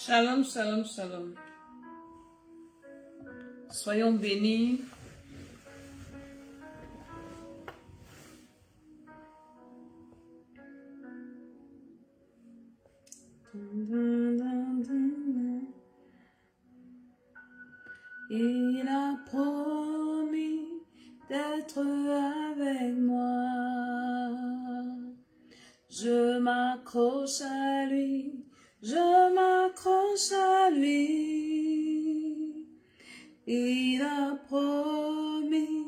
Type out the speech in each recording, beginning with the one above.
Shalom, shalom, shalom. Soyons bénis. Il a promis d'être avec moi. Je m'accroche à lui, je m'accroche à lui. Il a promis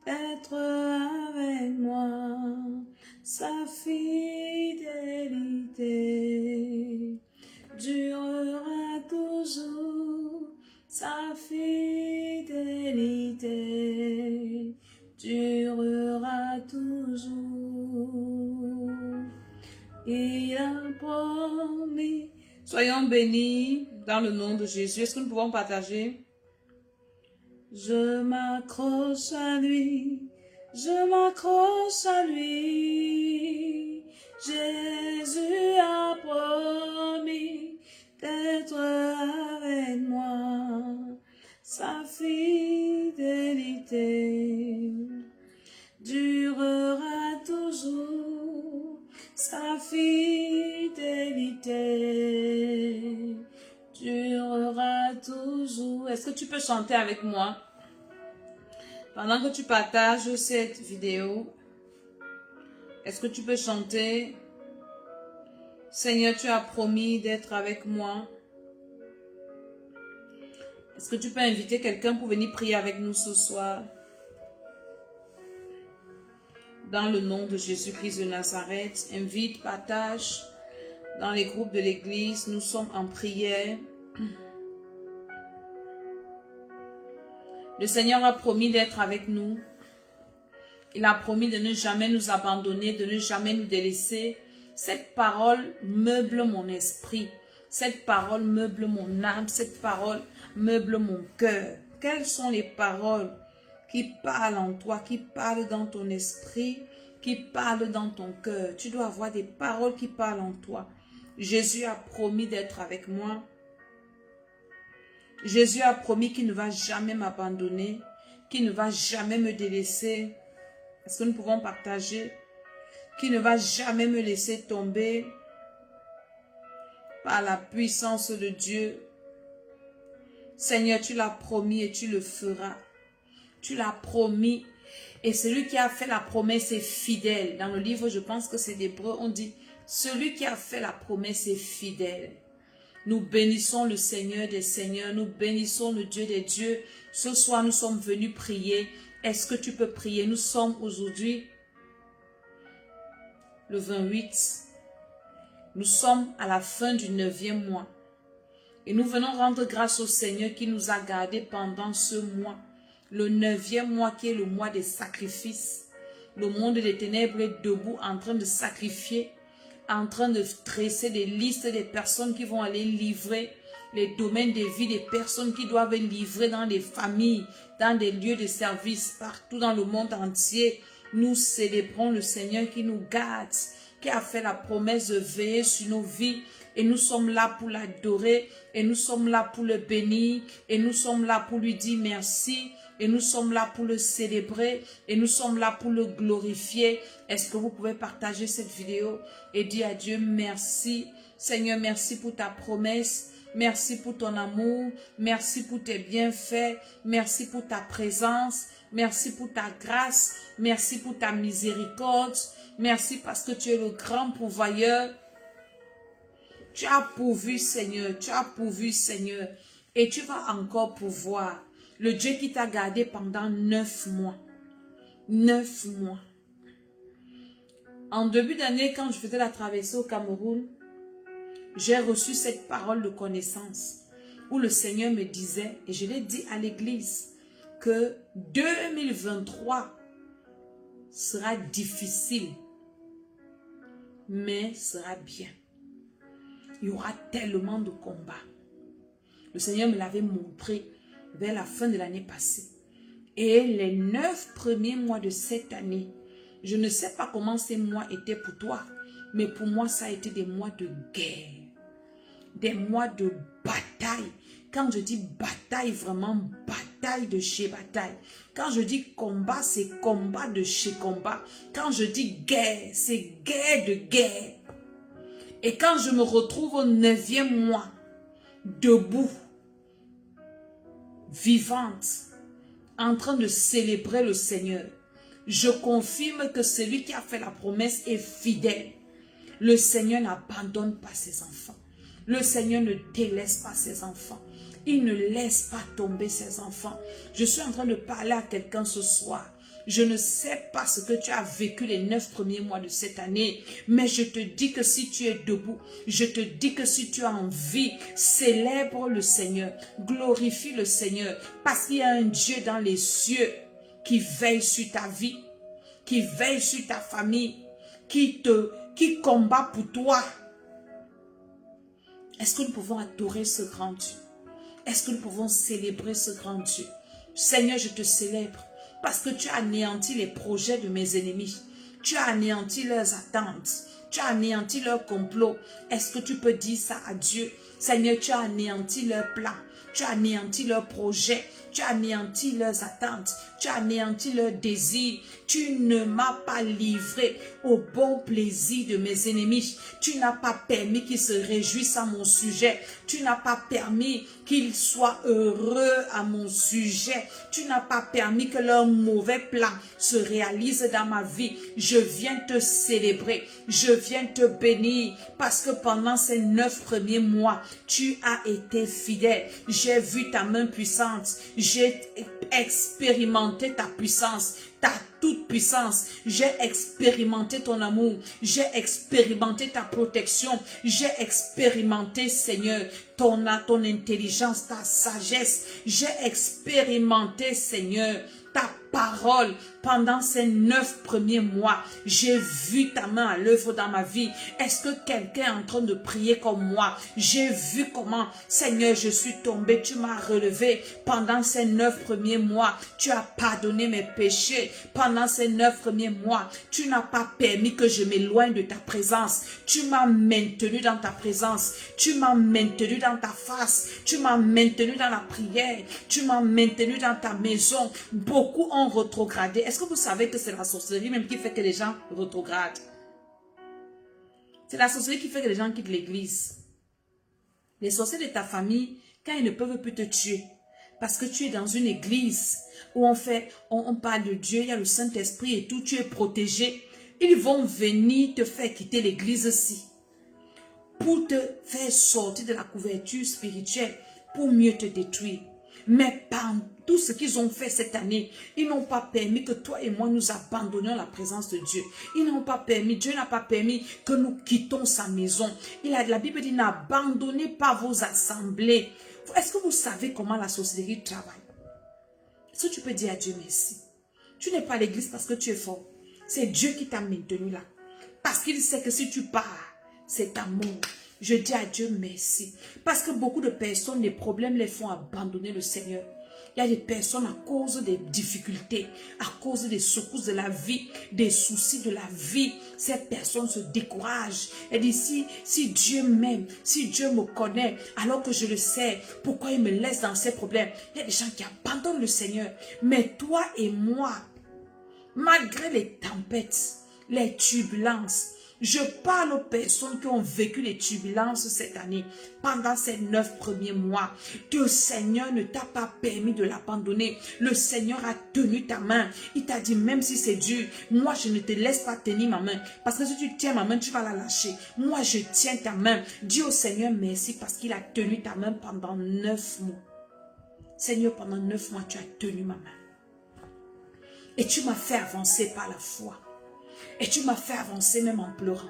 d'être avec moi. Sa fidélité durera toujours. Sa fidélité durera toujours. Il a promis. Soyons bénis dans le nom de Jésus. Est-ce que nous pouvons partager? Je m'accroche à lui, je m'accroche à lui. Jésus a promis d'être avec moi. Sa fidélité durera toujours. Sa fidélité durera toujours. Est-ce que tu peux chanter avec moi? Pendant que tu partages cette vidéo, est-ce que tu peux chanter? Seigneur, tu as promis d'être avec moi. Est-ce que tu peux inviter quelqu'un pour venir prier avec nous ce soir? Dans le nom de Jésus-Christ de Nazareth, invite, partage dans les groupes de l'église. Nous sommes en prière. Le Seigneur a promis d'être avec nous. Il a promis de ne jamais nous abandonner, de ne jamais nous délaisser. Cette parole meuble mon esprit. Cette parole meuble mon âme. Cette parole meuble mon cœur. Quelles sont les paroles qui parlent en toi, qui parlent dans ton esprit, qui parlent dans ton cœur? Tu dois avoir des paroles qui parlent en toi. Jésus a promis d'être avec moi. Jésus a promis qu'il ne va jamais m'abandonner, qu'il ne va jamais me délaisser. Est-ce que nous pouvons partager? Qu'il ne va jamais me laisser tomber par la puissance de Dieu. Seigneur, tu l'as promis et tu le feras. Tu l'as promis et celui qui a fait la promesse est fidèle. Dans le livre, je pense que c'est d'Hébreux, on dit, celui qui a fait la promesse est fidèle. Nous bénissons le Seigneur des Seigneurs, nous bénissons le Dieu des dieux. Ce soir, nous sommes venus prier. Est-ce que tu peux prier? Nous sommes aujourd'hui le 28. Nous sommes à la fin du 9e mois. Et nous venons rendre grâce au Seigneur qui nous a gardés pendant ce mois. Le 9e mois qui est le mois des sacrifices. Le monde des ténèbres est debout en train de sacrifier, en train de tresser des listes des personnes qui vont aller livrer les domaines de vie des personnes qui doivent livrer dans les familles, dans des lieux de service, partout dans le monde entier. Nous célébrons le Seigneur qui nous garde, qui a fait la promesse de veiller sur nos vies. Et nous sommes là pour l'adorer, et nous sommes là pour le bénir, et nous sommes là pour lui dire merci, et nous sommes là pour le célébrer, et nous sommes là pour le glorifier. Est-ce que vous pouvez partager cette vidéo et dire à Dieu merci? Seigneur, merci pour ta promesse, merci pour ton amour, merci pour tes bienfaits, merci pour ta présence, merci pour ta grâce, merci pour ta miséricorde, merci parce que tu es le grand pourvoyeur. Tu as pourvu, Seigneur, tu as pourvu, Seigneur, et tu vas encore pourvoir. Le Dieu qui t'a gardé pendant 9 mois. 9 mois. En début d'année, quand je faisais la traversée au Cameroun, j'ai reçu cette parole de connaissance où le Seigneur me disait, et je l'ai dit à l'église, que 2023 sera difficile, mais sera bien. Il y aura tellement de combats. Le Seigneur me l'avait montré vers la fin de l'année passée. Et les 9 premiers mois de cette année, je ne sais pas comment ces mois étaient pour toi, mais pour moi, ça a été des mois de guerre. des mois de bataille. Quand je dis bataille, vraiment bataille de chez bataille. Quand je dis combat, c'est combat de chez combat. Quand je dis guerre, c'est guerre de guerre. Et quand je me retrouve au 9e mois, debout, vivante, en train de célébrer le Seigneur, je confirme que celui qui a fait la promesse est fidèle. Le Seigneur n'abandonne pas ses enfants. Le Seigneur ne délaisse pas ses enfants. Il ne laisse pas tomber ses enfants. Je suis en train de parler à quelqu'un ce soir. Je ne sais pas ce que tu as vécu les 9 premiers mois de cette année, mais je te dis que si tu es debout, je te dis que si tu as envie, célèbre le Seigneur, glorifie le Seigneur, parce qu'il y a un Dieu dans les cieux qui veille sur ta vie, qui veille sur ta famille, qui combat pour toi. Est-ce que nous pouvons adorer ce grand Dieu? Est-ce que nous pouvons célébrer ce grand Dieu? Seigneur, je te célèbre parce que tu as anéanti les projets de mes ennemis. Tu as anéanti leurs attentes. Tu as anéanti leurs complots. Est-ce que tu peux dire ça à Dieu? Seigneur, tu as anéanti leurs plans. Tu as anéanti leurs projets. Tu as anéanti leurs attentes. Tu as anéanti leurs désirs. Tu ne m'as pas livré au bon plaisir de mes ennemis. Tu n'as pas permis qu'ils se réjouissent à mon sujet. Tu n'as pas permis qu'ils soient heureux à mon sujet. Tu n'as pas permis que leurs mauvais plans se réalisent dans ma vie. Je viens te célébrer. Je viens te bénir parce que pendant ces 9 premiers mois, tu as été fidèle. J'ai vu ta main puissante. J'ai expérimenté ta puissance, ta toute puissance. J'ai expérimenté ton amour. J'ai expérimenté ta protection. J'ai expérimenté, Seigneur, ton intelligence, ta sagesse. J'ai expérimenté, Seigneur, ta parole pendant ces 9 premiers mois. J'ai vu ta main à l'œuvre dans ma vie. Est-ce que quelqu'un est en train de prier comme moi? J'ai vu comment, Seigneur, je suis tombée, tu m'as relevé pendant ces 9 premiers mois. Tu as pardonné mes péchés pendant ces 9 premiers mois. Tu n'as pas permis que je m'éloigne de ta présence. Tu m'as maintenu dans ta présence. Tu m'as maintenu dans ta face. Tu m'as maintenu dans la prière. Tu m'as maintenu dans ta maison. Beaucoup ont rétrogradé. Est-ce que vous savez que c'est la sorcellerie même qui fait que les gens rétrogradent? C'est la sorcellerie qui fait que les gens quittent l'église. Les sorciers de ta famille, quand ils ne peuvent plus te tuer, parce que tu es dans une église où on parle de Dieu, il y a le Saint-Esprit et tout, tu es protégé, ils vont venir te faire quitter l'église-ci pour te faire sortir de la couverture spirituelle, pour mieux te détruire. Mais par tout ce qu'ils ont fait cette année, ils n'ont pas permis que toi et moi nous abandonnions la présence de Dieu. Ils n'ont pas permis, Dieu n'a pas permis que nous quittons sa maison. La Bible dit, n'abandonnez pas vos assemblées. Est-ce que vous savez comment la sorcellerie travaille? Est-ce que tu peux dire à Dieu merci? Tu n'es pas à l'église parce que tu es fort. C'est Dieu qui t'a maintenu là. Parce qu'il sait que si tu pars, c'est ta mort. Je dis à Dieu merci. Parce que beaucoup de personnes, les problèmes les font abandonner le Seigneur. Il y a des personnes à cause des difficultés, à cause des secousses de la vie, des soucis de la vie. Ces personnes se découragent. Elles disent, si Dieu m'aime, si Dieu me connaît, alors que je le sais, pourquoi il me laisse dans ces problèmes? Il y a des gens qui abandonnent le Seigneur. Mais toi et moi, malgré les tempêtes, les turbulences, je parle aux personnes qui ont vécu les turbulences cette année, pendant ces 9 premiers mois. Le Seigneur ne t'a pas permis de l'abandonner. Le Seigneur a tenu ta main. Il t'a dit, même si c'est dur, moi je ne te laisse pas tenir ma main. Parce que si tu tiens ma main, tu vas la lâcher. Moi je tiens ta main. Dis au Seigneur merci parce qu'il a tenu ta main pendant 9 mois. Seigneur, pendant 9 mois, tu as tenu ma main. Et tu m'as fait avancer par la foi. Et tu m'as fait avancer même en pleurant.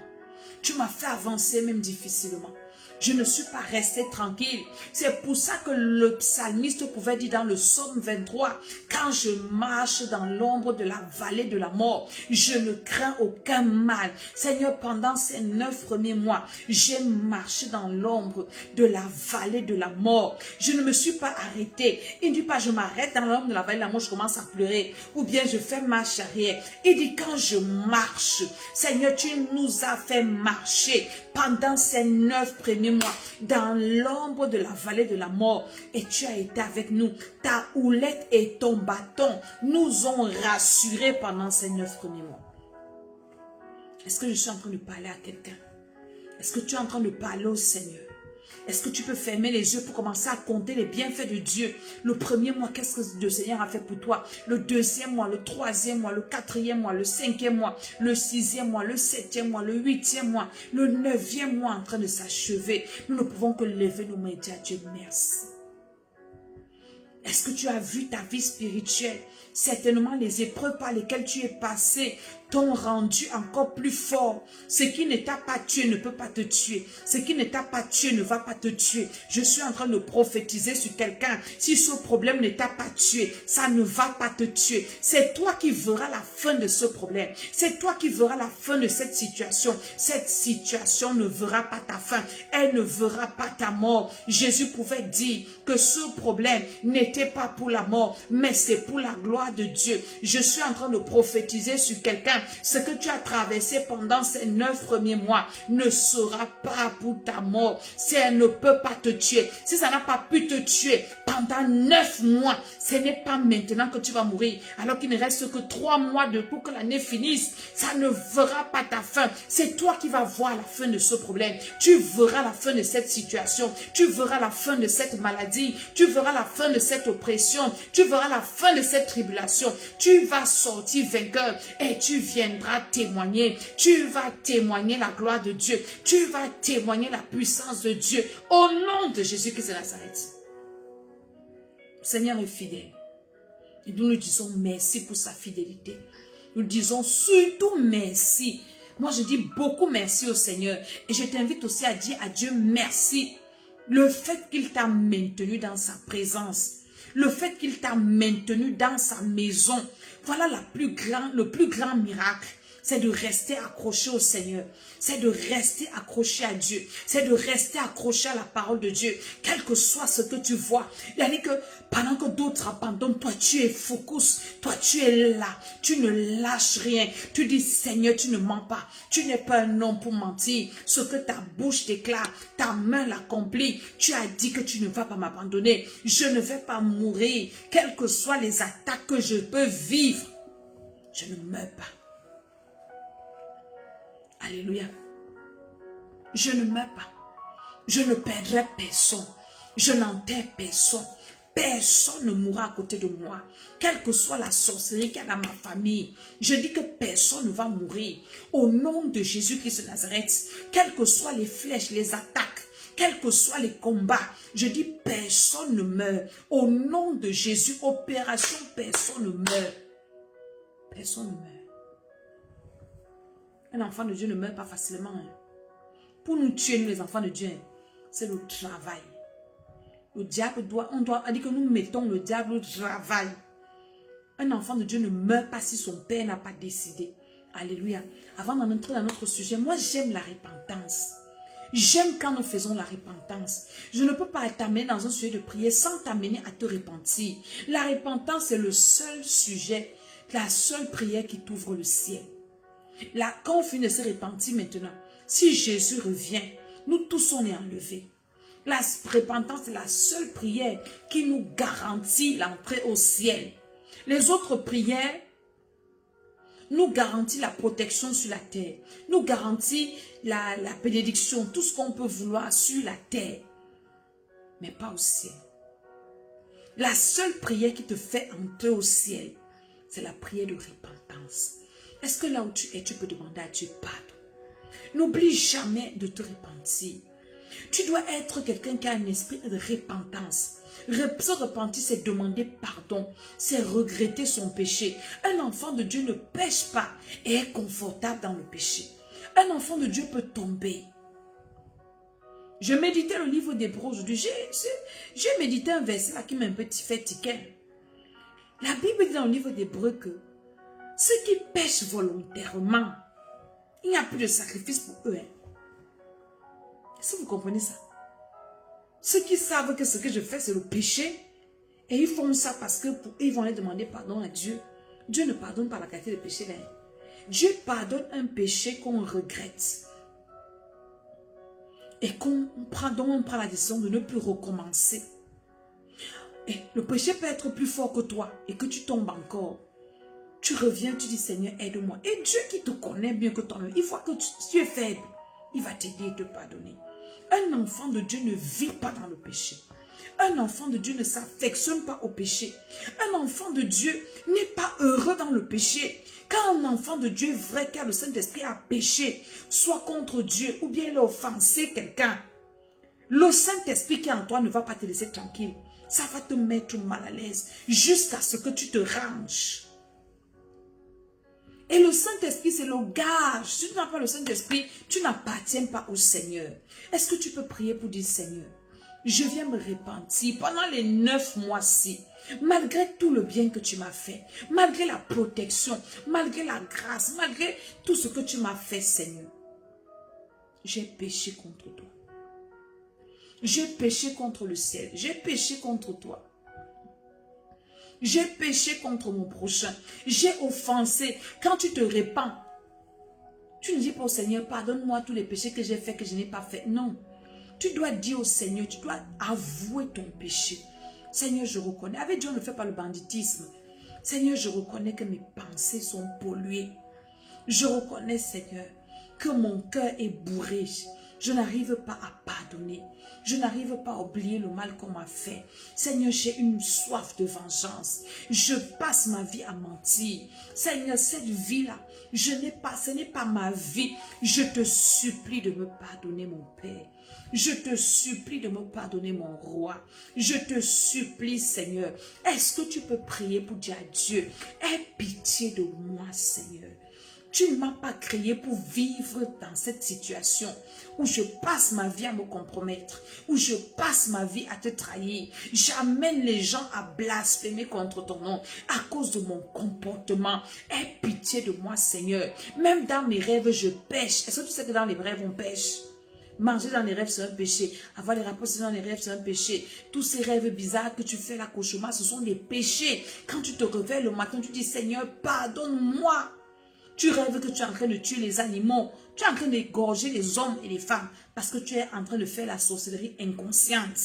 Tu m'as fait avancer même difficilement. Je ne suis pas restée tranquille. C'est pour ça que le psalmiste pouvait dire dans le psaume 23, quand je marche dans l'ombre de la vallée de la mort, je ne crains aucun mal. Seigneur, pendant ces 9 premiers mois, j'ai marché dans l'ombre de la vallée de la mort. Je ne me suis pas arrêtée. Il ne dit pas, je m'arrête dans l'ombre de la vallée de la mort, je commence à pleurer. Ou bien je fais marche arrière. Il dit, quand je marche, Seigneur, tu nous as fait marcher pendant ces 9 premiers mois, dans l'ombre de la vallée de la mort. Et tu as été avec nous. Ta houlette et ton bâton nous ont rassurés pendant ces 9 premiers mois. Est-ce que je suis en train de parler à quelqu'un? Est-ce que tu es en train de parler au Seigneur? Est-ce que tu peux fermer les yeux pour commencer à compter les bienfaits de Dieu? Le premier mois, qu'est-ce que le Seigneur a fait pour toi? Le deuxième mois, le troisième mois, le quatrième mois, le cinquième mois, le sixième mois, le septième mois, le huitième mois, le neuvième mois en train de s'achever. Nous ne pouvons que lever nos mains et dire à Dieu merci. Est-ce que tu as vu ta vie spirituelle? Certainement, les épreuves par lesquelles tu es passé t'ont rendu encore plus fort. Ce qui ne t'a pas tué ne peut pas te tuer. Ce qui ne t'a pas tué ne va pas te tuer. Je suis en train de prophétiser sur quelqu'un. Si ce problème ne t'a pas tué, ça ne va pas te tuer. C'est toi qui verras la fin de ce problème. C'est toi qui verras la fin de cette situation. Cette situation ne verra pas ta fin. Elle ne verra pas ta mort. Jésus pouvait dire que ce problème n'était pas pour la mort, mais c'est pour la gloire de Dieu. Je suis en train de prophétiser sur quelqu'un. Ce que tu as traversé pendant ces 9 premiers mois ne sera pas pour ta mort. Ça ne peut pas te tuer. Si ça n'a pas pu te tuer pendant 9 mois, ce n'est pas maintenant que tu vas mourir. Alors qu'il ne reste que 3 mois pour que l'année finisse. Ça ne verra pas ta fin. C'est toi qui vas voir la fin de ce problème. Tu verras la fin de cette situation. Tu verras la fin de cette maladie. Tu verras la fin de cette oppression. Tu verras la fin de cette tribulation. Tu vas sortir vainqueur et tu viendras témoigner. Tu vas témoigner la gloire de Dieu. Tu vas témoigner la puissance de Dieu au nom de Jésus-Christ de Nazareth. Seigneur est fidèle. Et nous lui disons merci pour sa fidélité. Nous disons surtout merci. Moi, je dis beaucoup merci au Seigneur. Et je t'invite aussi à dire à Dieu merci. Le fait qu'il t'a maintenu dans sa présence. Le fait qu'il t'a maintenu dans sa maison. Voilà le plus grand miracle. C'est de rester accroché au Seigneur. C'est de rester accroché à Dieu. C'est de rester accroché à la parole de Dieu. Quel que soit ce que tu vois. Il a dit que pendant que d'autres abandonnent, toi tu es focus. Toi tu es là. Tu ne lâches rien. Tu dis Seigneur, tu ne mens pas. Tu n'es pas un homme pour mentir. Ce que ta bouche déclare, ta main l'accomplit. Tu as dit que tu ne vas pas m'abandonner. Je ne vais pas mourir. Quelles que soient les attaques que je peux vivre, je ne meurs pas. Alléluia. Je ne meurs pas. Je ne perdrai personne. Je n'enterre personne. Personne ne mourra à côté de moi. Quelle que soit la sorcellerie qu'il y a dans ma famille, je dis que personne ne va mourir. Au nom de Jésus-Christ de Nazareth, quelles que soient les flèches, les attaques, quels que soient les combats, je dis personne ne meurt. Au nom de Jésus, opération, personne ne meurt. Personne ne meurt. Un enfant de Dieu ne meurt pas facilement. Pour nous tuer, nous les enfants de Dieu, c'est le travail. Le diable on doit dire que nous mettons le diable au travail. Un enfant de Dieu ne meurt pas si son père n'a pas décidé. Alléluia. Avant d'entrer dans notre sujet, moi j'aime la repentance. J'aime quand nous faisons la repentance. Je ne peux pas t'amener dans un sujet de prière sans t'amener à te repentir. La repentance c'est le seul sujet, la seule prière qui t'ouvre le ciel. Là, quand on finit de se repentir maintenant, si Jésus revient, nous tous on est enlevés. La repentance est la seule prière qui nous garantit l'entrée au ciel. Les autres prières nous garantissent la protection sur la terre, nous garantissent la bénédiction, tout ce qu'on peut vouloir sur la terre, mais pas au ciel. La seule prière qui te fait entrer au ciel, c'est la prière de repentance. Est-ce que là où tu es, tu peux demander à Dieu pardon? N'oublie jamais de te repentir. Tu dois être quelqu'un qui a un esprit de repentance. Se repentir, c'est demander pardon. C'est regretter son péché. Un enfant de Dieu ne pêche pas et est confortable dans le péché. Un enfant de Dieu peut tomber. Je méditais le livre d'Hébreux aujourd'hui. J'ai médité un verset là qui m'a un peu fait tiquer. La Bible dit dans le livre d'Hébreux que ceux qui pêchent volontairement, il n'y a plus de sacrifice pour eux. Est-ce que vous comprenez ça? Ceux qui savent que ce que je fais, c'est le péché, et ils font ça parce que ils vont aller demander pardon à Dieu. Dieu ne pardonne pas la qualité de péché. Dieu pardonne un péché qu'on regrette. et qu'on prend, donc on prend la décision de ne plus recommencer. Et le péché peut être plus fort que toi et que tu tombes encore. Tu reviens, tu dis Seigneur, aide-moi. Et Dieu qui te connaît mieux que toi-même, il voit que tu es faible. Il va t'aider et te pardonner. Un enfant de Dieu ne vit pas dans le péché. Un enfant de Dieu ne s'affectionne pas au péché. Un enfant de Dieu n'est pas heureux dans le péché. Quand un enfant de Dieu vrai, car le Saint-Esprit a péché, soit contre Dieu ou bien il a offensé quelqu'un, le Saint-Esprit qui est en toi ne va pas te laisser tranquille. Ça va te mettre mal à l'aise jusqu'à ce que tu te ranges. Et le Saint-Esprit, c'est le gage. Si tu n'as pas le Saint-Esprit, tu n'appartiens pas au Seigneur. Est-ce que tu peux prier pour dire, Seigneur, je viens me repentir pendant les 9 mois-ci, malgré tout le bien que tu m'as fait, malgré la protection, malgré la grâce, malgré tout ce que tu m'as fait, Seigneur. J'ai péché contre toi. J'ai péché contre le ciel. J'ai péché contre toi. J'ai péché contre mon prochain. J'ai offensé. Quand tu te répands, tu ne dis pas au Seigneur, pardonne-moi tous les péchés que j'ai faits, que je n'ai pas fait. Non. Tu dois dire au Seigneur, tu dois avouer ton péché. Seigneur, je reconnais. Avec Dieu, on ne fait pas le banditisme. Seigneur, je reconnais que mes pensées sont polluées. Je reconnais, Seigneur, que mon cœur est bourré. Je n'arrive pas à pardonner. Je n'arrive pas à oublier le mal qu'on m'a fait. Seigneur, j'ai une soif de vengeance. Je passe ma vie à mentir. Seigneur, cette vie-là, ce n'est pas ma vie. Je te supplie de me pardonner, mon Père. Je te supplie de me pardonner, mon roi. Je te supplie, Seigneur. Est-ce que tu peux prier pour dire à Dieu, aie pitié de moi, Seigneur. Tu ne m'as pas créé pour vivre dans cette situation où je passe ma vie à me compromettre, où je passe ma vie à te trahir. J'amène les gens à blasphémer contre ton nom à cause de mon comportement. Aie pitié de moi, Seigneur. Même dans mes rêves, je pêche. Est-ce que tu sais que dans les rêves, on pêche? Manger dans les rêves, c'est un péché. Avoir les rapports dans les rêves, c'est un péché. Tous ces rêves bizarres que tu fais, la cauchemar, ce sont des péchés. Quand tu te réveilles le matin, tu dis, Seigneur, pardonne-moi. Tu rêves que tu es en train de tuer les animaux. Tu es en train d'égorger les hommes et les femmes parce que tu es en train de faire la sorcellerie inconsciente.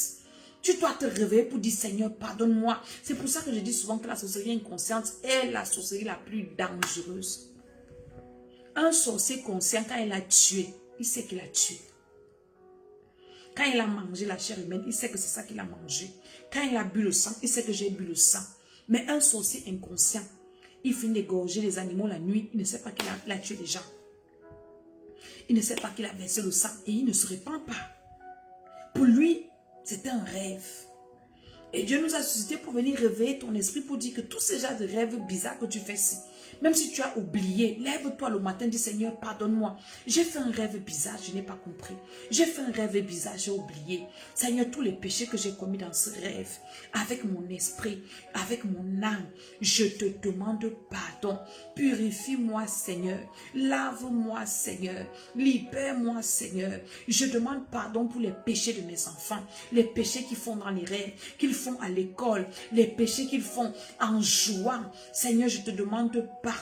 Tu dois te réveiller pour dire, Seigneur, pardonne-moi. C'est pour ça que je dis souvent que la sorcellerie inconsciente est la sorcellerie la plus dangereuse. Un sorcier conscient, quand il a tué, il sait qu'il a tué. Quand il a mangé la chair humaine, il sait que c'est ça qu'il a mangé. Quand il a bu le sang, il sait que j'ai bu le sang. Mais un sorcier inconscient, il finit d'égorger les animaux la nuit. Il ne sait pas qu'il a tué les gens. Il ne sait pas qu'il a versé le sang et il ne se répand pas. Pour lui, c'était un rêve. Et Dieu nous a suscité pour venir réveiller ton esprit pour dire que tous ces genres de rêves bizarres que tu fais ici, même si tu as oublié, lève-toi le matin, dis Seigneur, pardonne-moi. J'ai fait un rêve bizarre, je n'ai pas compris. J'ai fait un rêve bizarre, j'ai oublié. Seigneur, tous les péchés que j'ai commis dans ce rêve, avec mon esprit, avec mon âme, je te demande pardon. Purifie-moi, Seigneur. Lave-moi, Seigneur. Libère-moi, Seigneur. Je demande pardon pour les péchés de mes enfants, les péchés qu'ils font dans les rêves, qu'ils font à l'école, les péchés qu'ils font en jouant. Seigneur, je te demande pardon.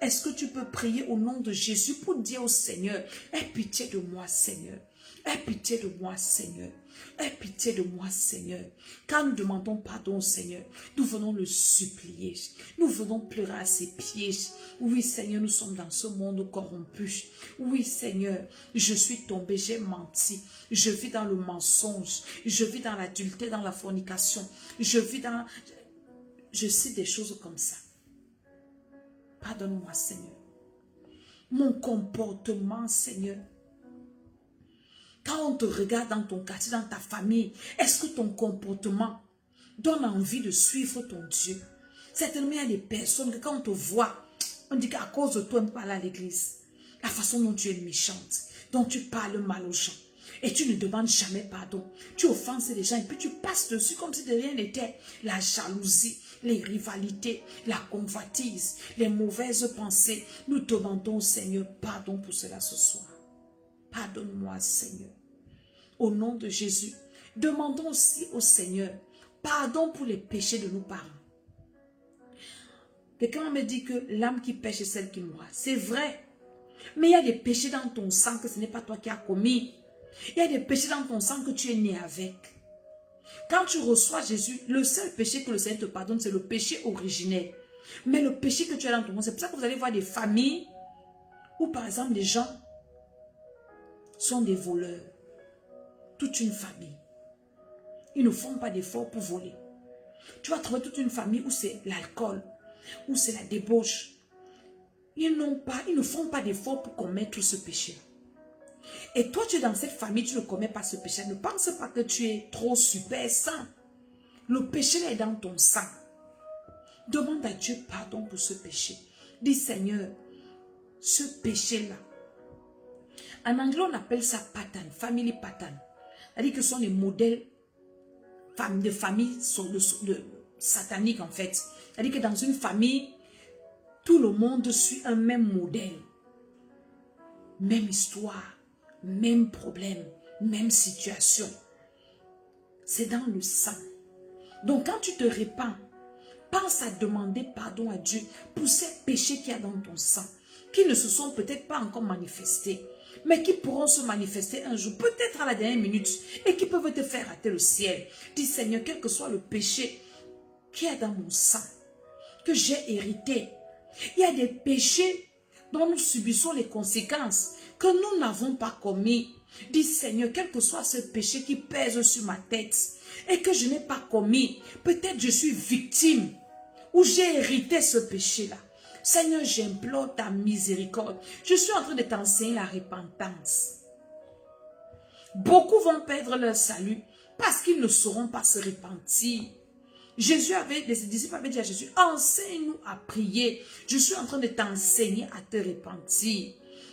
Est-ce que tu peux prier au nom de Jésus pour dire au Seigneur, aie pitié de moi, Seigneur. Aie pitié de moi, Seigneur. Aie pitié de moi, Seigneur. Quand nous demandons pardon au Seigneur, nous venons le supplier. Nous venons pleurer à ses pieds. Oui, Seigneur, nous sommes dans ce monde corrompu. Oui, Seigneur, je suis tombé, j'ai menti. Je vis dans le mensonge. Je vis dans l'adultère, dans la fornication. Je vis dans... Je cite des choses comme ça. Pardonne-moi, Seigneur. Mon comportement, Seigneur. Quand on te regarde dans ton quartier, dans ta famille, est-ce que ton comportement donne envie de suivre ton Dieu? Certainement, il y a des personnes que quand on te voit, on dit qu'à cause de toi, on ne peut pas aller à l'église. La façon dont tu es méchante, dont tu parles mal aux gens. Et tu ne demandes jamais pardon. Tu offenses les gens et puis tu passes dessus comme si de rien n'était. La jalousie, les rivalités, la convoitise, les mauvaises pensées. Nous demandons au Seigneur pardon pour cela ce soir. Pardonne-moi, Seigneur. Au nom de Jésus, demandons aussi au Seigneur pardon pour les péchés de nos parents. Quelqu'un me dit que l'âme qui pêche est celle qui mourra. C'est vrai. Mais il y a des péchés dans ton sang que ce n'est pas toi qui as commis. Il y a des péchés dans ton sang que tu es né avec. Quand tu reçois Jésus, le seul péché que le Seigneur te pardonne, c'est le péché originel. Mais le péché que tu as dans ton sang, c'est pour ça que vous allez voir des familles où, par exemple, les gens sont des voleurs. Toute une famille. Ils ne font pas d'efforts pour voler. Tu vas trouver toute une famille où c'est l'alcool, où c'est la débauche. Ils ne font pas d'efforts pour commettre tout ce péché. Et toi, tu es dans cette famille, tu ne commets pas ce péché. Ne pense pas que tu es trop super saint. Le péché est dans ton sang. Demande à Dieu pardon pour ce péché. Dis Seigneur, ce péché-là. En anglais, on appelle ça pattern, family pattern. C'est-à-dire que ce sont les modèles de famille sataniques en fait. C'est-à-dire que dans une famille, tout le monde suit un même modèle. Même histoire, même problème, même situation. C'est dans le sang. Donc quand tu te répands, pense à demander pardon à Dieu pour ces péchés qu'il y a dans ton sang, qui ne se sont peut-être pas encore manifestés, mais qui pourront se manifester un jour, peut-être à la dernière minute, et qui peuvent te faire rater le ciel. Dis Seigneur, quel que soit le péché qu'il y a dans mon sang, que j'ai hérité, il y a des péchés dont nous subissons les conséquences, que nous n'avons pas commis. Dis Seigneur, quel que soit ce péché qui pèse sur ma tête, et que je n'ai pas commis, peut-être je suis victime, ou j'ai hérité ce péché-là. Seigneur, j'implore ta miséricorde. Je suis en train de t'enseigner la repentance. Beaucoup vont perdre leur salut parce qu'ils ne sauront pas se repentir. Les disciples avaient dit à Jésus, enseigne-nous à prier. Je suis en train de t'enseigner à te repentir.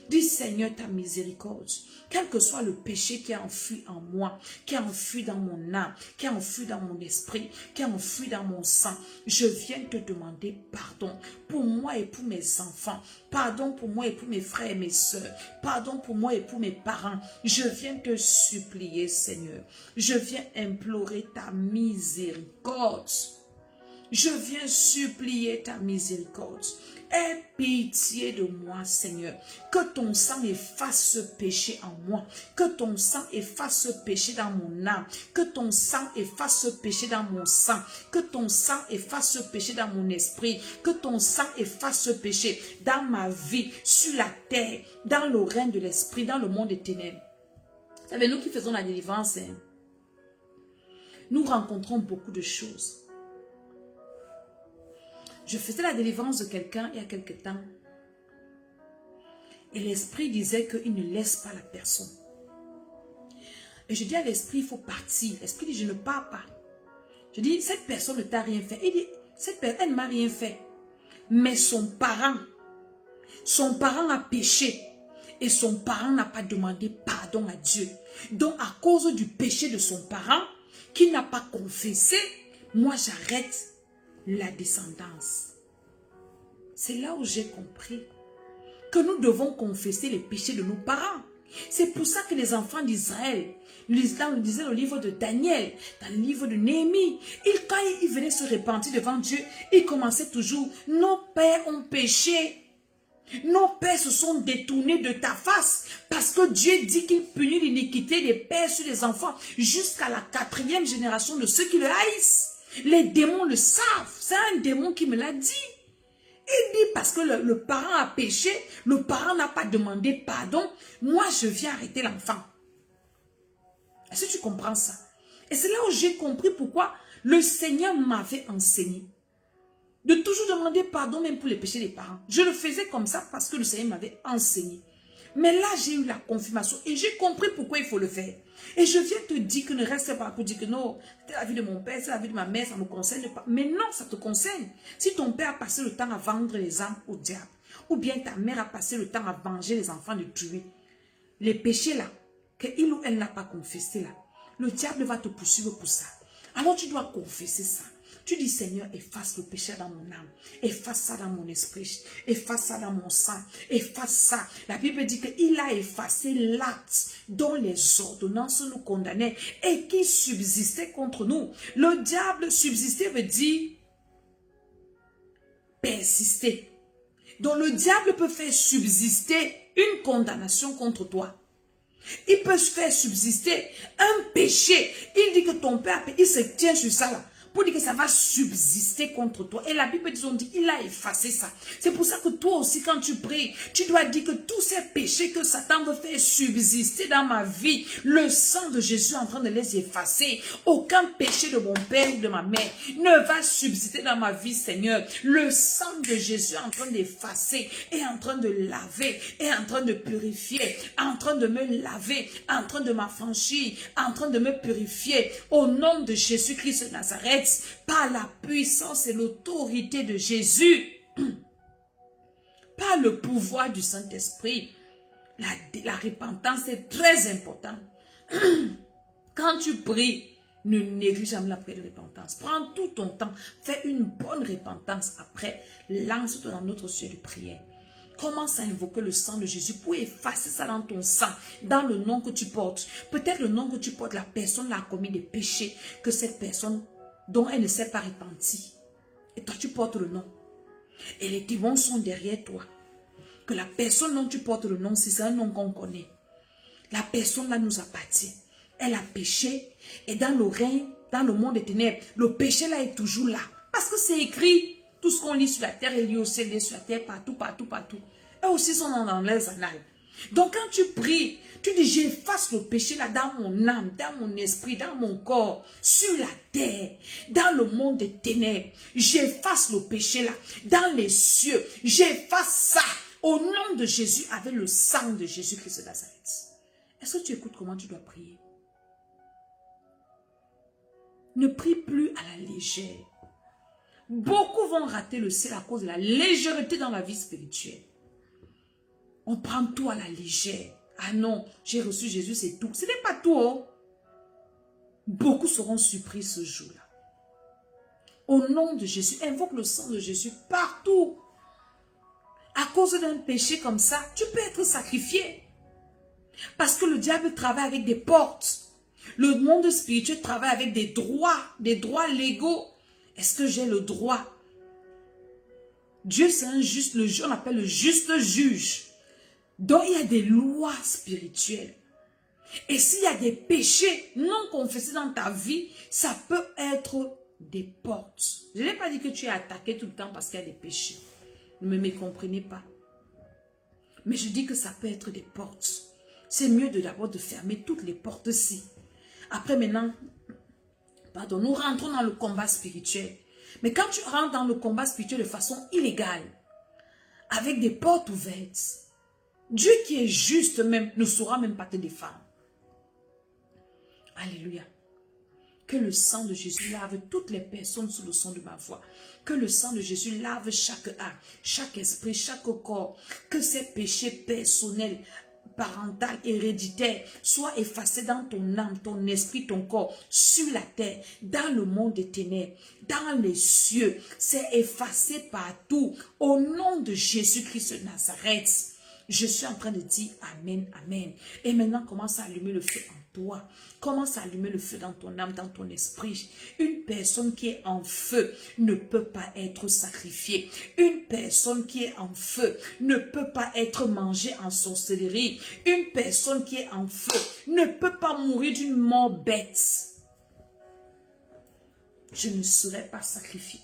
Dis Seigneur ta miséricorde, quel que soit le péché qui est enfui en moi, qui est enfui dans mon âme, qui est enfui dans mon esprit, qui est enfui dans mon sang, je viens te demander pardon pour moi et pour mes enfants, pardon pour moi et pour mes frères et mes soeurs, pardon pour moi et pour mes parents. Je viens te supplier Seigneur, je viens implorer ta miséricorde. Je viens supplier ta miséricorde. Aie pitié de moi, Seigneur. Que ton sang efface ce péché en moi. Que ton sang efface ce péché dans mon âme. Que ton sang efface ce péché dans mon sang. Que ton sang efface ce péché dans mon esprit. Que ton sang efface ce péché dans ma vie, sur la terre, dans le règne de l'esprit, dans le monde des ténèbres. Vous savez, nous qui faisons la délivrance, nous rencontrons beaucoup de choses. Je faisais la délivrance de quelqu'un il y a quelque temps. Et l'esprit disait qu'il ne laisse pas la personne. Et je dis à l'esprit, il faut partir. L'esprit dit, je ne pars pas. Je dis, cette personne ne t'a rien fait. Il dit, cette personne, elle ne m'a rien fait. Mais son parent a péché. Et son parent n'a pas demandé pardon à Dieu. Donc, à cause du péché de son parent, qui n'a pas confessé, moi j'arrête la descendance. C'est là où j'ai compris que nous devons confesser les péchés de nos parents. C'est pour ça que les enfants d'Israël, l'islam disait dans le livre de Daniel, dans le livre de Néhémie, quand ils venaient se repentir devant Dieu, ils commençaient toujours, nos pères ont péché. Nos pères se sont détournés de ta face parce que Dieu dit qu'il punit l'iniquité des pères sur les enfants jusqu'à la 4e génération de ceux qui le haïssent. Les démons le savent. C'est un démon qui me l'a dit. Il dit parce que le parent a péché, le parent n'a pas demandé pardon, moi je viens arrêter l'enfant. Est-ce que tu comprends ça? Et c'est là où j'ai compris pourquoi le Seigneur m'avait enseigné de toujours demander pardon même pour les péchés des parents. Je le faisais comme ça parce que le Seigneur m'avait enseigné. Mais là, j'ai eu la confirmation et j'ai compris pourquoi il faut le faire. Et je viens te dire que ne reste pas pour dire que non, c'est la vie de mon père, c'est la vie de ma mère, ça ne me concerne pas. Mais non, ça te concerne. Si ton père a passé le temps à vendre les âmes au diable, ou bien ta mère a passé le temps à venger les enfants de tuer, les péchés là, qu'il ou elle n'a pas confessé là, le diable va te poursuivre pour ça. Alors tu dois confesser ça. Tu dis, Seigneur, efface le péché dans mon âme. Efface ça dans mon esprit. Efface ça dans mon sang. Efface ça. La Bible dit qu'il a effacé l'acte dont les ordonnances nous condamnaient et qui subsistait contre nous. Le diable subsister veut dire persister. Donc le diable peut faire subsister une condamnation contre toi. Il peut se faire subsister un péché. Il dit que ton père, il se tient sur ça là. Pour dire que ça va subsister contre toi. Et la Bible dit, il a effacé ça. C'est pour ça que toi aussi, quand tu pries, tu dois dire que tous ces péchés que Satan veut faire subsister dans ma vie, le sang de Jésus est en train de les effacer. Aucun péché de mon père ou de ma mère ne va subsister dans ma vie, Seigneur. Le sang de Jésus est en train d'effacer, est en train de laver, est en train de purifier, en train de me laver, en train de m'affranchir, en train de me purifier. Au nom de Jésus-Christ de Nazareth, par la puissance et l'autorité de Jésus, par le pouvoir du Saint-Esprit, la repentance est très importante. Quand tu pries, ne néglige jamais la prière de repentance. Prends tout ton temps, fais une bonne repentance. Après, lance-toi dans notre sujet de prière. Commence à invoquer le sang de Jésus pour effacer ça dans ton sang, dans le nom que tu portes. Peut-être le nom que tu portes, la personne a commis des péchés que cette personne dont elle ne s'est pas repentie. Et toi, tu portes le nom. Et les démons sont derrière toi. Que la personne dont tu portes le nom, si c'est un nom qu'on connaît, la personne là nous appartient. Elle a péché. Et dans le règne, dans le monde des ténèbres, le péché là est toujours là. Parce que c'est écrit. Tout ce qu'on lit sur la terre est lié au ciel, lié sur la terre, partout, partout, partout. Eux aussi sont dans leurs annales. Donc quand tu pries, tu dis j'efface le péché là dans mon âme, dans mon esprit, dans mon corps, sur la terre, dans le monde des ténèbres. J'efface le péché là, dans les cieux. J'efface ça au nom de Jésus avec le sang de Jésus-Christ de Nazareth. Est-ce que tu écoutes comment tu dois prier? Ne prie plus à la légère. Beaucoup vont rater le ciel à cause de la légèreté dans la vie spirituelle. On prend tout à la légère. Ah non, j'ai reçu Jésus, c'est tout. Ce n'est pas tout. Oh. Beaucoup seront surpris ce jour-là. Au nom de Jésus, invoque le sang de Jésus partout. À cause d'un péché comme ça, tu peux être sacrifié. Parce que le diable travaille avec des portes. Le monde spirituel travaille avec des droits légaux. Est-ce que j'ai le droit? Dieu, c'est un juste, on appelle le juste juge. Donc, il y a des lois spirituelles. Et s'il y a des péchés non confessés dans ta vie, ça peut être des portes. Je n'ai pas dit que tu es attaqué tout le temps parce qu'il y a des péchés. Ne me mécomprenez pas. Mais je dis que ça peut être des portes. C'est mieux d'abord de fermer toutes les portes-ci. Après, maintenant, pardon, nous rentrons dans le combat spirituel. Mais quand tu rentres dans le combat spirituel de façon illégale, avec des portes ouvertes, Dieu qui est juste même ne saura même pas te défendre. Alléluia. Que le sang de Jésus lave toutes les personnes sous le son de ma voix. Que le sang de Jésus lave chaque âme, chaque esprit, chaque corps. Que ces péchés personnels, parental, héréditaire, soit effacé dans ton âme, ton esprit, ton corps, sur la terre, dans le monde des ténèbres, dans les cieux. C'est effacé partout. Au nom de Jésus-Christ de Nazareth, je suis en train de dire Amen, Amen. Et maintenant, commence à allumer le feu en toi. Commence à allumer le feu dans ton âme, dans ton esprit. Une personne qui est en feu ne peut pas être sacrifiée. Une personne qui est en feu ne peut pas être mangée en sorcellerie. Une personne qui est en feu ne peut pas mourir d'une mort bête. Je ne serai pas sacrifié.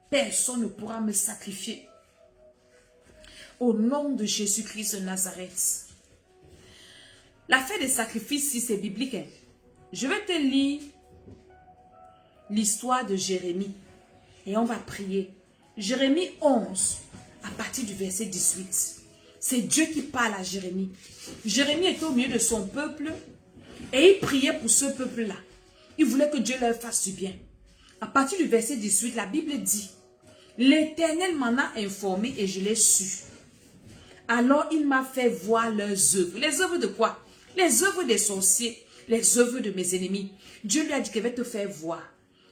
Personne ne pourra me sacrifier. Au nom de Jésus-Christ de Nazareth. La fête des sacrifices, si c'est biblique, hein. Je vais te lire l'histoire de Jérémie. Et on va prier. Jérémie 11, à partir du verset 18. C'est Dieu qui parle à Jérémie. Jérémie était au milieu de son peuple. Et il priait pour ce peuple-là. Il voulait que Dieu leur fasse du bien. À partir du verset 18, la Bible dit, l'Éternel m'en a informé et je l'ai su. Alors il m'a fait voir leurs œuvres. Les œuvres de quoi? Les œuvres des sorciers, les œuvres de mes ennemis. Dieu lui a dit qu'il va te faire voir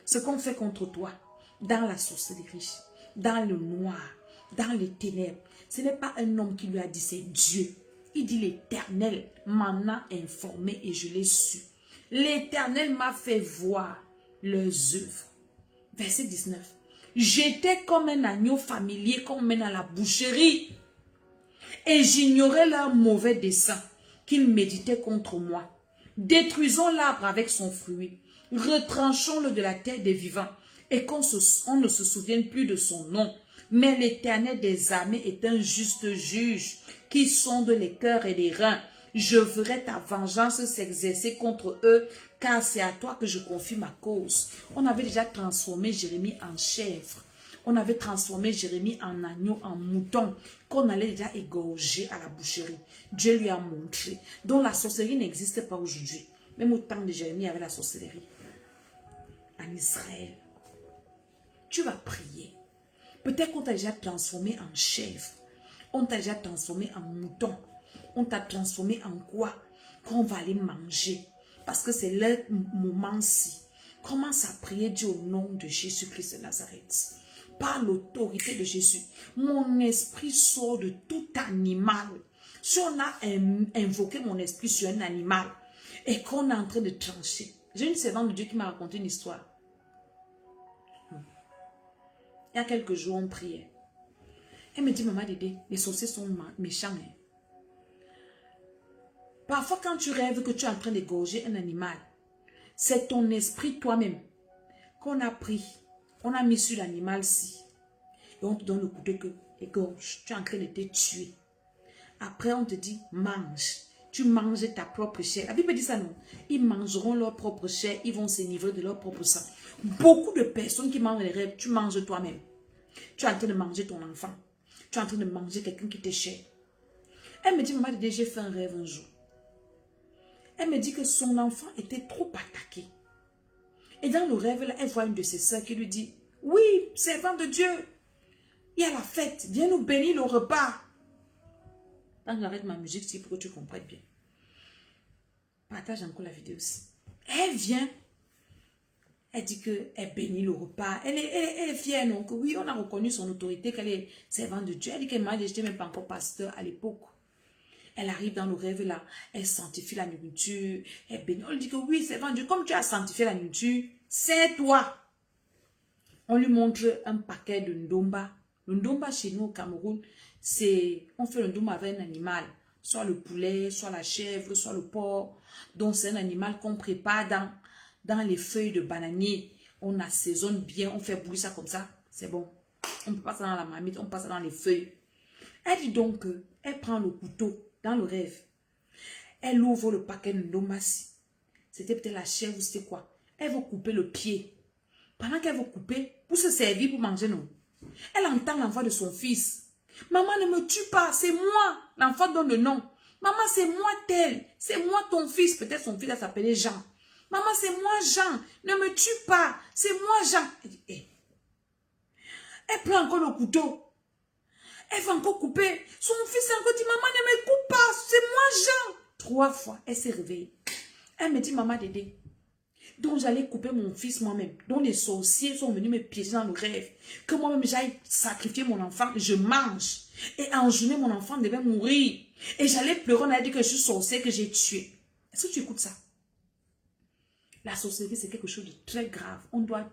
ce qu'on fait contre toi dans la sorcellerie, dans le noir, dans les ténèbres. Ce n'est pas un homme qui lui a dit, c'est Dieu. Il dit l'Éternel m'en a informé et je l'ai su. L'Éternel m'a fait voir leurs œuvres. Verset 19. J'étais comme un agneau familier qu'on mène à la boucherie. Et j'ignorais leur mauvais dessein. qu'il méditait contre moi. Détruisons l'arbre avec son fruit. Retranchons-le de la terre des vivants et qu'on ne se souvienne plus de son nom. Mais l'Éternel des armées est un juste juge qui sonde les cœurs et les reins. Je ferai ta vengeance s'exercer contre eux, car c'est à toi que je confie ma cause. On avait déjà transformé Jérémie en chèvre. On avait transformé Jérémie en agneau, en mouton, qu'on allait déjà égorger à la boucherie. Dieu lui a montré. Donc la sorcellerie n'existe pas aujourd'hui. Même au temps de Jérémie, il y avait la sorcellerie. En Israël. Tu vas prier. Peut-être qu'on t'a déjà transformé en chèvre. On t'a déjà transformé en mouton. On t'a transformé en quoi? Qu'on va aller manger. Parce que c'est le moment-ci. Commence à prier Dieu au nom de Jésus-Christ de Nazareth. Par l'autorité de Jésus, mon esprit sort de tout animal. Si on a invoqué mon esprit sur un animal et qu'on est en train de trancher. J'ai une servante de Dieu qui m'a raconté une histoire. Il y a quelques jours, on priait. Elle me dit, maman Dédé, les sorciers sont méchants. Hein. Parfois, quand tu rêves que tu es en train d'égorger un animal, c'est ton esprit toi-même qu'on a pris. On a mis sur l'animal-ci. Et on te donne le couteau que égorge. Tu es en train de te tuer. Après, on te dit, mange. Tu manges ta propre chair. La Bible dit ça, non? Ils mangeront leur propre chair. Ils vont s'enivrer de leur propre sang. Beaucoup de personnes qui mangent les rêves, tu manges toi-même. Tu es en train de manger ton enfant. Tu es en train de manger quelqu'un qui t'est cher. Elle me dit, maman, j'ai fait un rêve un jour. Elle me dit que son enfant était trop attaqué. Et dans le rêve, là, elle voit une de ses sœurs qui lui dit, oui, servant de Dieu, il y a la fête, viens nous bénir le repas. Quand j'arrête ma musique, c'est pour que tu comprennes bien. Partage encore la vidéo aussi. Elle vient, elle dit qu'elle bénit le repas. Elle est fière, non? Que oui, on a reconnu son autorité, qu'elle est servante de Dieu. Elle dit qu'elle m'a dit, même pas encore pasteur à l'époque. Elle arrive dans le rêve là, elle sanctifie la nourriture, elle bénit. On lui dit que oui, servant de Dieu, comme tu as sanctifié la nourriture, c'est toi. On lui montre un paquet de ndomba. Le ndomba chez nous au Cameroun, c'est, on fait le ndomba avec un animal. Soit le poulet, soit la chèvre, soit le porc. Donc c'est un animal qu'on prépare dans les feuilles de bananier. On assaisonne bien, on fait bouillir ça comme ça. C'est bon. On ne peut pas ça dans la marmite, on passe ça dans les feuilles. Elle dit donc qu'elle prend le couteau dans le rêve. Elle ouvre le paquet de ndomba. C'était peut-être la chèvre ou c'était quoi. Elle veut couper le pied. Pendant qu'elle veut couper, pour se servir, pour manger, non. Elle entend l'enfant de son fils. Maman, ne me tue pas, c'est moi. L'enfant donne le nom. Maman, c'est moi tel. C'est moi ton fils. Peut-être son fils s'appelait Jean. Maman, c'est moi Jean. Ne me tue pas. C'est moi Jean. Elle dit, hey. Elle prend encore le couteau. Elle va encore couper. Son fils a encore dit, maman, ne me coupe pas. C'est moi Jean. 3 fois, elle s'est réveillée. Elle me dit, maman Dédé. Donc j'allais couper mon fils moi-même. Donc les sorciers sont venus me piéger dans le rêve. Que moi-même j'aille sacrifier mon enfant. Je mange. Et en journée, mon enfant devait mourir. Et j'allais pleurer. On a dit que je suis sorcière, que j'ai tué. Est-ce que tu écoutes ça? La sorcellerie, c'est quelque chose de très grave. On doit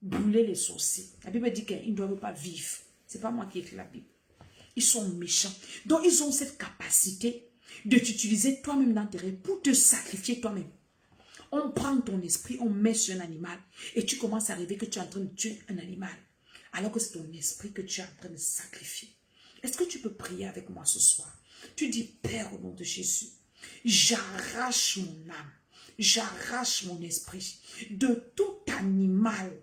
brûler les sorciers. La Bible dit qu'ils ne doivent pas vivre. Ce n'est pas moi qui écris la Bible. Ils sont méchants. Donc ils ont cette capacité de t'utiliser toi-même dans tes rêves pour te sacrifier toi-même. On prend ton esprit, on met sur un animal et tu commences à rêver que tu es en train de tuer un animal. Alors que c'est ton esprit que tu es en train de sacrifier. Est-ce que tu peux prier avec moi ce soir? Tu dis, Père, au nom de Jésus, j'arrache mon âme, j'arrache mon esprit de tout animal.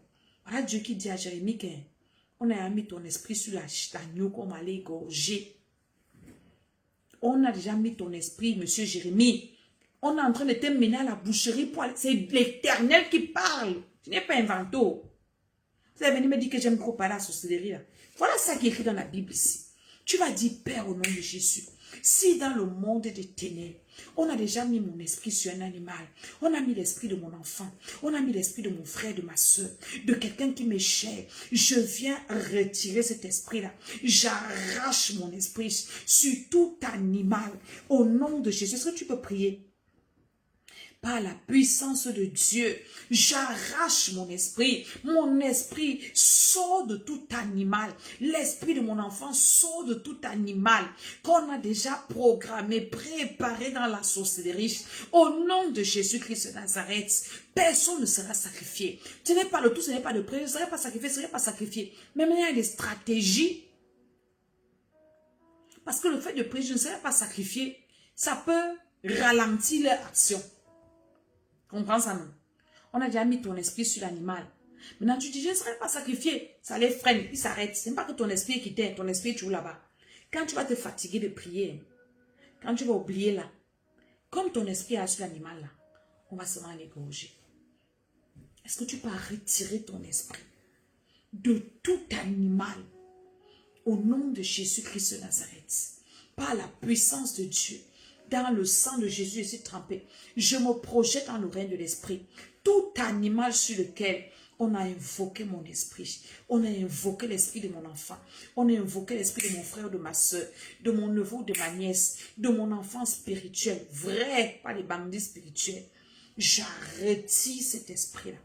Voilà Dieu qui dit à Jérémie qu'on a mis ton esprit sur l'agneau qu'on allait égorger. On a déjà mis ton esprit, monsieur Jérémie. On est en train de te mener à la boucherie pour aller. C'est l'Éternel qui parle. Tu n'es pas inventé. Vous avez venu me dire que j'aime trop parler à la sorcellerie là. Voilà ça qui est écrit dans la Bible ici. Tu vas dire, Père, au nom de Jésus, si dans le monde des ténèbres, on a déjà mis mon esprit sur un animal, on a mis l'esprit de mon enfant, on a mis l'esprit de mon frère, de ma soeur, de quelqu'un qui m'est cher, je viens retirer cet esprit-là. J'arrache mon esprit sur tout animal au nom de Jésus. Est-ce que tu peux prier? par la puissance de Dieu. J'arrache mon esprit. Mon esprit sort de tout animal. L'esprit de mon enfant sort de tout animal qu'on a déjà programmé, préparé dans la sorcellerie. Au nom de Jésus-Christ de Nazareth, personne ne sera sacrifié. Ce n'est pas le tout, ce n'est pas de prière, ce ne sera pas sacrifié, ce ne sera pas sacrifié. Même il y a des stratégies. Parce que le fait de prier, je ne serai pas sacrifié, ça peut ralentir leur action. Comprends ça, non? On a déjà mis ton esprit sur l'animal. Maintenant, tu dis, je ne serai pas sacrifié. Ça les freine, ils s'arrêtent. Ce n'est pas que ton esprit est quitté, ton esprit est toujours là-bas. Quand tu vas te fatiguer de prier, quand tu vas oublier là, comme ton esprit est sur l'animal là, on va seulement l'égorger. Est-ce que tu peux retirer ton esprit de tout animal au nom de Jésus-Christ de Nazareth, par la puissance de Dieu, dans le sang de Jésus, je suis trempé. Je me projette dans le règne de l'esprit. Tout animal sur lequel on a invoqué mon esprit, on a invoqué l'esprit de mon enfant, on a invoqué l'esprit de mon frère, de ma soeur, de mon neveu, de ma nièce, de mon enfant spirituel, vrai, pas les bandits spirituels. J'arrête cet esprit-là.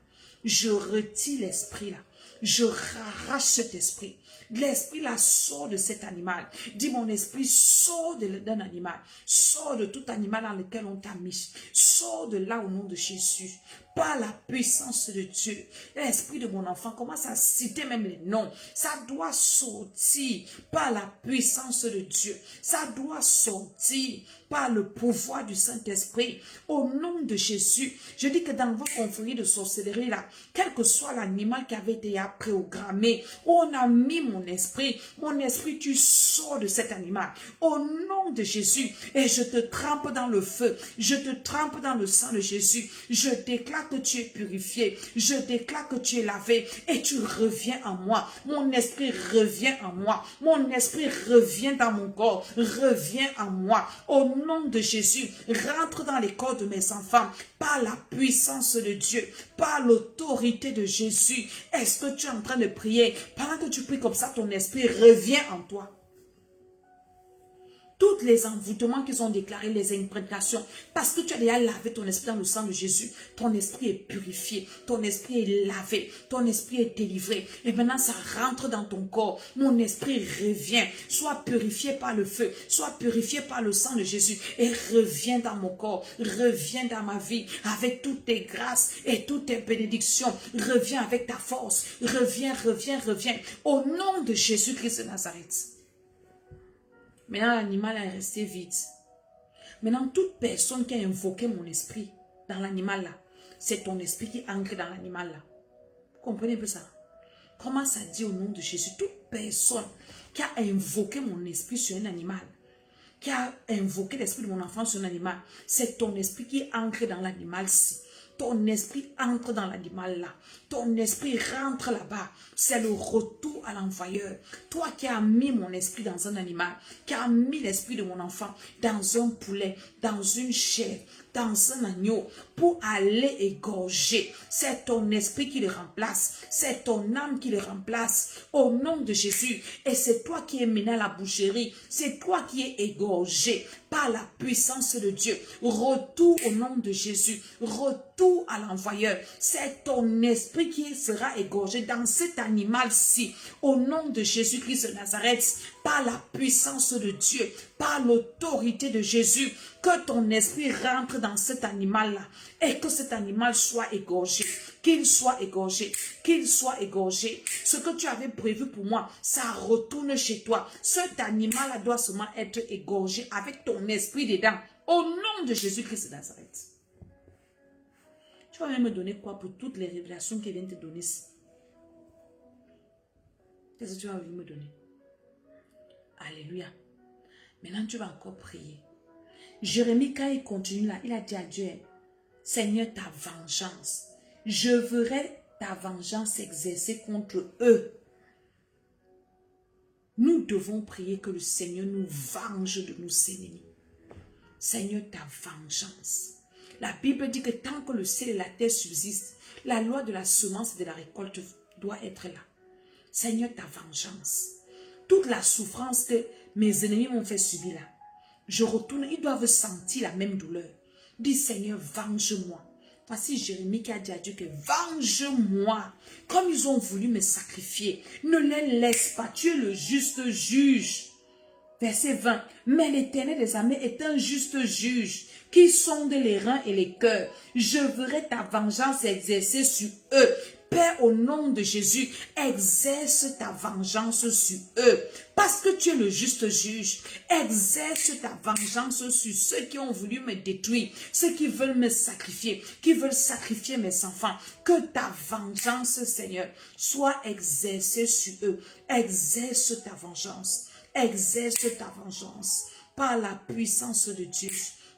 Je retire l'esprit là. Je arrache cet esprit. L'esprit là sort de cet animal. Dis mon esprit sort d'un animal. Sort de tout animal dans lequel on t'a mis. Sort de là au nom de Jésus. Par la puissance de Dieu. L'esprit de mon enfant commence à citer même les noms. Ça doit sortir par la puissance de Dieu. Ça doit sortir par le pouvoir du Saint-Esprit. Au nom de Jésus, je dis que dans vos conflits de sorcellerie là, quel que soit l'animal qui avait été préprogrammé, on a mis mon esprit, tu sors de cet animal. Au nom de Jésus, et je te trempe dans le feu, je te trempe dans le sang de Jésus, je déclare que tu es purifié, je déclare que tu es lavé, et tu reviens en moi. Mon esprit revient en moi, mon esprit revient dans mon corps, revient en moi. Au nom de Jésus, rentre dans les corps de mes enfants, par la puissance de Dieu, par l'autorité de Jésus. Est-ce que tu es en train de prier? Pendant que tu pries comme ça, ton esprit revient en toi. Tous les envoûtements qu'ils ont déclarés, les imprécations, parce que tu as déjà lavé ton esprit dans le sang de Jésus, ton esprit est purifié, ton esprit est lavé, ton esprit est délivré. Et maintenant, ça rentre dans ton corps. Mon esprit revient, soit purifié par le feu, soit purifié par le sang de Jésus, et revient dans mon corps, revient dans ma vie, avec toutes tes grâces et toutes tes bénédictions. Reviens avec ta force, reviens, au nom de Jésus-Christ de Nazareth. Maintenant, l'animal est resté vide. Maintenant, toute personne qui a invoqué mon esprit dans l'animal là, c'est ton esprit qui ancre dans l'animal là. Vous comprenez un peu ça? Comment ça dit au nom de Jésus? Toute personne qui a invoqué mon esprit sur un animal, qui a invoqué l'esprit de mon enfant sur un animal, c'est ton esprit qui ancre dans l'animal-ci. Ton esprit entre dans l'animal là. Ton esprit rentre là-bas. C'est le retour à l'envoyeur. Toi qui as mis mon esprit dans un animal, qui as mis l'esprit de mon enfant dans un poulet, dans une chèvre, dans un agneau, pour aller égorger. C'est ton esprit qui le remplace. C'est ton âme qui le remplace. Au nom de Jésus. Et c'est toi qui es mené à la boucherie. C'est toi qui es égorgé par la puissance de Dieu. Retour au nom de Jésus. Retour à l'envoyeur. C'est ton esprit qui sera égorgé dans cet animal-ci. Au nom de Jésus-Christ de Nazareth. Par la puissance de Dieu. Par l'autorité de Jésus. Que ton esprit rentre dans cet animal-là. Et que cet animal soit égorgé. Qu'il soit égorgé. Qu'il soit égorgé. Ce que tu avais prévu pour moi, ça retourne chez toi. Cet animal-là doit seulement être égorgé avec ton esprit dedans. Au nom de Jésus-Christ de Nazareth. Tu vas même me donner quoi pour toutes les révélations qu'il vient de te donner ici? Qu'est-ce que tu vas me donner? Alléluia. Maintenant, tu vas encore prier. Jérémie, quand il continue là, il a dit à Dieu, Seigneur, ta vengeance, je verrai ta vengeance exercée contre eux. Nous devons prier que le Seigneur nous venge de nos ennemis. Seigneur, ta vengeance. La Bible dit que tant que le ciel et la terre subsistent, la loi de la semence et de la récolte doit être là. Seigneur, ta vengeance. Toute la souffrance que mes ennemis m'ont fait subir là, je retourne, ils doivent sentir la même douleur. Dis Seigneur, venge-moi. Voici Jérémie qui a dit à Dieu que venge-moi. Comme ils ont voulu me sacrifier, ne les laisse pas. Tu es le juste juge. Verset 20. Mais l'Éternel des armées est un juste juge qui sonde les reins et les cœurs. Je verrai ta vengeance exercée sur eux. Père, au nom de Jésus, exerce ta vengeance sur eux. Parce que tu es le juste juge, exerce ta vengeance sur ceux qui ont voulu me détruire, ceux qui veulent me sacrifier, qui veulent sacrifier mes enfants. Que ta vengeance, Seigneur, soit exercée sur eux. Exerce ta vengeance. Exerce ta vengeance par la puissance de Dieu.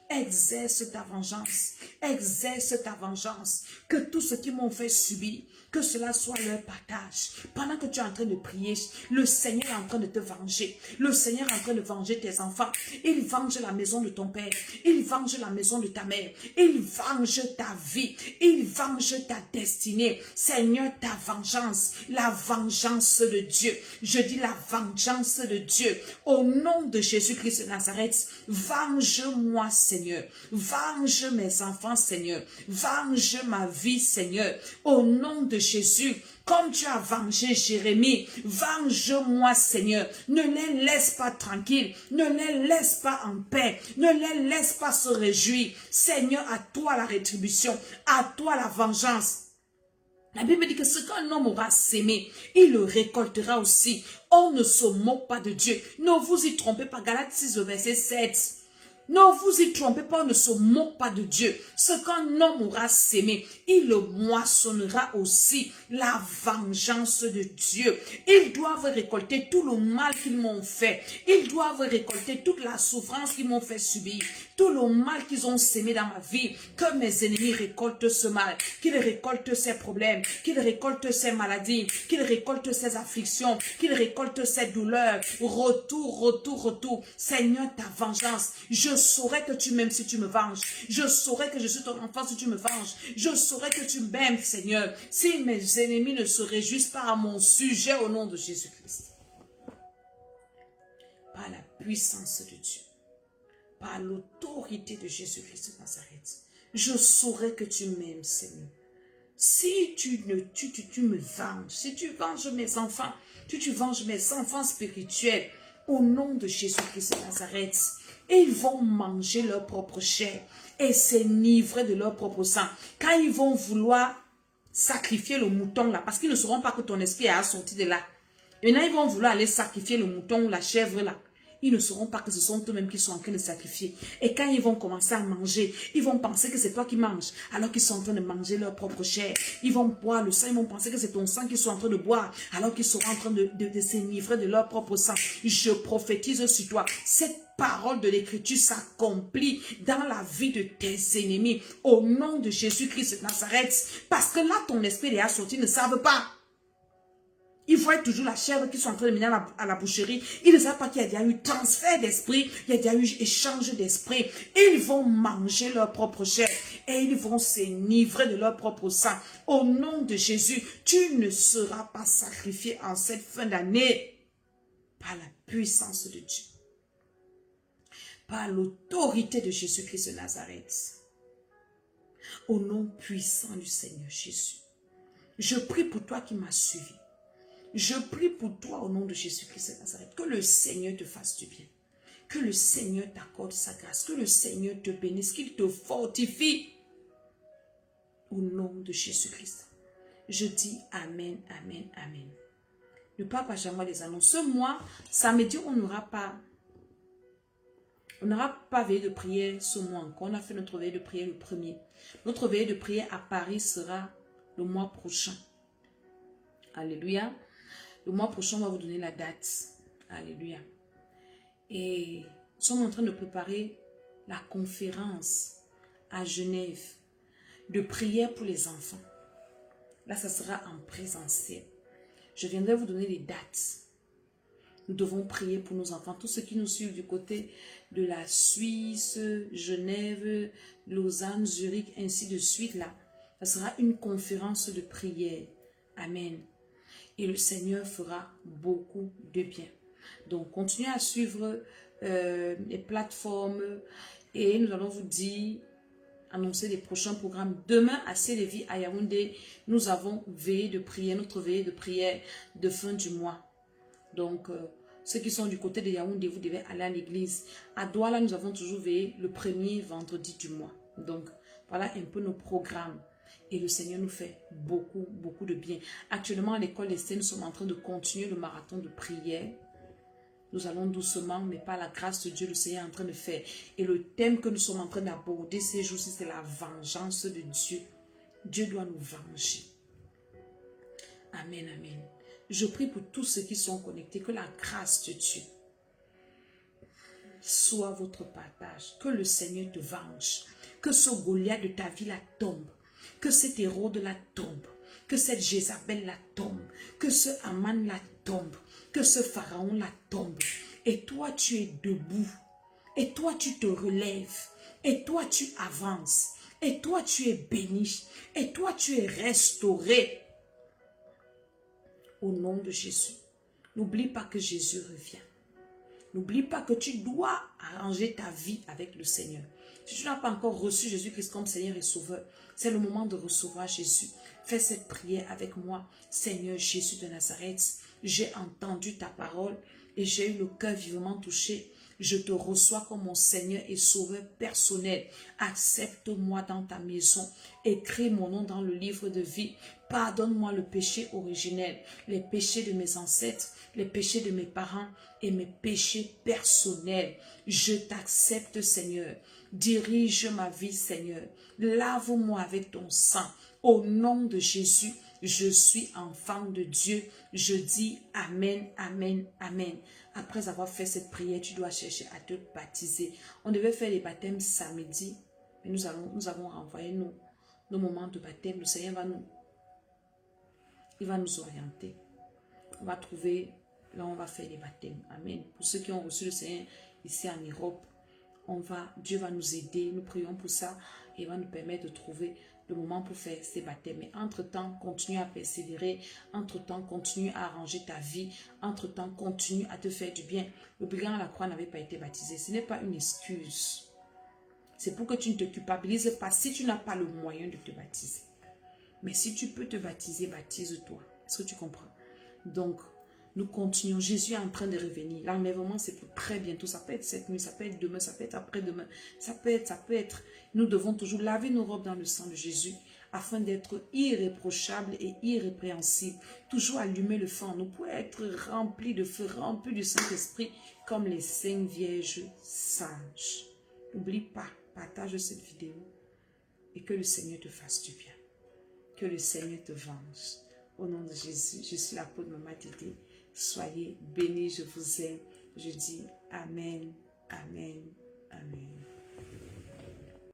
Exerce ta vengeance. Exerce ta vengeance. Que tout ce qu'ils m'ont fait subir, que cela soit leur partage. Pendant que tu es en train de prier, le Seigneur est en train de te venger. Le Seigneur est en train de venger tes enfants. Il venge la maison de ton père. Il venge la maison de ta mère. Il venge ta vie. Il venge ta destinée. Seigneur, ta vengeance. La vengeance de Dieu. Je dis la vengeance de Dieu. Au nom de Jésus-Christ de Nazareth, venge-moi, Seigneur. Venge mes enfants, Seigneur. Venge ma vie, Seigneur. Au nom de Jésus, comme tu as vengé Jérémie, venge-moi, Seigneur. Ne les laisse pas tranquilles, ne les laisse pas en paix, ne les laisse pas se réjouir. Seigneur, à toi la rétribution, à toi la vengeance. La Bible dit que ce qu'un homme aura sémé, il le récoltera aussi. On ne se moque pas de Dieu. Ne vous y trompez pas. Galates 6, verset 7. Ne vous y trompez pas, on ne se moque pas de Dieu. Ce qu'un homme aura sémé, il le moissonnera aussi. La vengeance de Dieu. Ils doivent récolter tout le mal qu'ils m'ont fait. Ils doivent récolter toute la souffrance qu'ils m'ont fait subir. Tout le mal qu'ils ont sémé dans ma vie. Que mes ennemis récoltent ce mal. Qu'ils récoltent ces problèmes. Qu'ils récoltent ces maladies. Qu'ils récoltent ces afflictions. Qu'ils récoltent ces douleurs. Retour, retour, retour. Seigneur, ta vengeance. Je saurai que tu m'aimes si tu me venges. Je saurai que je suis ton enfant si tu me venges. Je saurai que tu m'aimes, Seigneur. Si mes ennemis ne se réjouissent pas à mon sujet au nom de Jésus-Christ. Par la puissance de Dieu. Par l'autorité de Jésus-Christ de Nazareth. Je saurai que tu m'aimes, Seigneur. Si tu me venges, si tu venges mes enfants, tu venges mes enfants spirituels, au nom de Jésus-Christ de Nazareth, et ils vont manger leur propre chair et s'enivrer de leur propre sang. Quand ils vont vouloir sacrifier le mouton là, parce qu'ils ne sauront pas que ton esprit est sorti de là. Maintenant, ils vont vouloir aller sacrifier le mouton ou la chèvre là. Ils ne sauront pas que ce sont eux-mêmes qui sont en train de sacrifier. Et quand ils vont commencer à manger, ils vont penser que c'est toi qui manges, alors qu'ils sont en train de manger leur propre chair. Ils vont boire le sang, ils vont penser que c'est ton sang qu'ils sont en train de boire, alors qu'ils seront en train de s'enivrer de leur propre sang. Je prophétise sur toi. Cette parole de l'Écriture s'accomplit dans la vie de tes ennemis, au nom de Jésus-Christ de Nazareth. Parce que là, ton esprit est sorti, ils ne savent pas. Ils voient toujours la chèvre qui sont en train de mener à la boucherie. Ils ne savent pas qu'il y a déjà eu transfert d'esprit. Il y a déjà eu échange d'esprit. Ils vont manger leur propre chair. Et ils vont s'enivrer de leur propre sang. Au nom de Jésus, tu ne seras pas sacrifié en cette fin d'année. Par la puissance de Dieu. Par l'autorité de Jésus-Christ de Nazareth. Au nom puissant du Seigneur Jésus. Je prie pour toi qui m'as suivi. Je prie pour toi au nom de Jésus-Christ de Nazareth. Que le Seigneur te fasse du bien. Que le Seigneur t'accorde sa grâce. Que le Seigneur te bénisse. Qu'il te fortifie. Au nom de Jésus-Christ. Je dis Amen, Amen, Amen. Ne parle pas jamais les annonces. Ce mois, samedi, on n'aura pas veillé de prière ce mois encore. On a fait notre veille de prière le 1er. Notre veille de prière à Paris sera le mois prochain. Alléluia. Le mois prochain, on va vous donner la date. Alléluia. Et nous sommes en train de préparer la conférence à Genève de prière pour les enfants. Là, ça sera en présentiel. Je viendrai vous donner les dates. Nous devons prier pour nos enfants. Tous ceux qui nous suivent du côté de la Suisse, Genève, Lausanne, Zurich, ainsi de suite, là, ça sera une conférence de prière. Amen. Et le Seigneur fera beaucoup de bien. Donc, continuez à suivre les plateformes et nous allons vous dire annoncer les prochains programmes. Demain, à Sélévi, à Yaoundé, nous avons veillé de prière, notre veillée de prière de fin du mois. Donc, ceux qui sont du côté de Yaoundé, vous devez aller à l'église. À Douala, nous avons toujours veillé le premier vendredi du mois. Donc, voilà un peu nos programmes. Et le Seigneur nous fait beaucoup, beaucoup de bien. Actuellement, à l'école d'Esther, nous sommes en train de continuer le marathon de prière. Nous allons doucement, mais par la grâce de Dieu, le Seigneur est en train de faire. Et le thème que nous sommes en train d'aborder ces jours-ci, c'est la vengeance de Dieu. Dieu doit nous venger. Amen, amen. Je prie pour tous ceux qui sont connectés, que la grâce de Dieu soit votre partage. Que le Seigneur te venge. Que ce Goliath de ta vie la tombe. Que cet Hérode la tombe. Que cette Jézabel la tombe. Que ce Aman la tombe. Que ce Pharaon la tombe. Et toi, tu es debout. Et toi, tu te relèves. Et toi, tu avances. Et toi, tu es béni. Et toi, tu es restauré. Au nom de Jésus. N'oublie pas que Jésus revient. N'oublie pas que tu dois arranger ta vie avec le Seigneur. Si tu n'as pas encore reçu Jésus-Christ comme Seigneur et Sauveur, c'est le moment de recevoir Jésus. Fais cette prière avec moi. Seigneur Jésus de Nazareth, j'ai entendu ta parole et j'ai eu le cœur vivement touché. Je te reçois comme mon Seigneur et Sauveur personnel. Accepte-moi dans ta maison. Écris mon nom dans le livre de vie. Pardonne-moi le péché originel, les péchés de mes ancêtres, les péchés de mes parents et mes péchés personnels. Je t'accepte, Seigneur. Dirige ma vie, Seigneur. Lave-moi avec ton sang. Au nom de Jésus, je suis enfant de Dieu. Je dis Amen, Amen, Amen. Après avoir fait cette prière, tu dois chercher à te baptiser. On devait faire les baptêmes samedi, mais nous avons renvoyé nos moments de baptême. Le Seigneur il va nous orienter. On va trouver, là on va faire les baptêmes. Amen. Pour ceux qui ont reçu le Seigneur ici en Europe, Dieu va nous aider. Nous prions pour ça et va nous permettre de trouver le moment pour faire ces baptêmes. Mais entre-temps, continue à persévérer. Entre-temps, continue à arranger ta vie. Entre-temps, continue à te faire du bien. Le brigand à la croix n'avait pas été baptisé. Ce n'est pas une excuse. C'est pour que tu ne te culpabilises pas si tu n'as pas le moyen de te baptiser. Mais si tu peux te baptiser, baptise-toi. Est-ce que tu comprends? Donc, nous continuons. Jésus est en train de revenir. L'enlèvement, c'est pour très bientôt. Ça peut être cette nuit, ça peut être demain, ça peut être après-demain. Ça peut être. Nous devons toujours laver nos robes dans le sang de Jésus afin d'être irréprochables et irrépréhensibles. Toujours allumer le feu en nous pour être remplis de feu, remplis du Saint-Esprit comme les saintes vierges sages. N'oublie pas, partage cette vidéo et que le Seigneur te fasse du bien. Que le Seigneur te venge. Au nom de Jésus, je suis l'apôtre Maman Tété. Soyez bénis, je vous aime. Je dis Amen, Amen, Amen.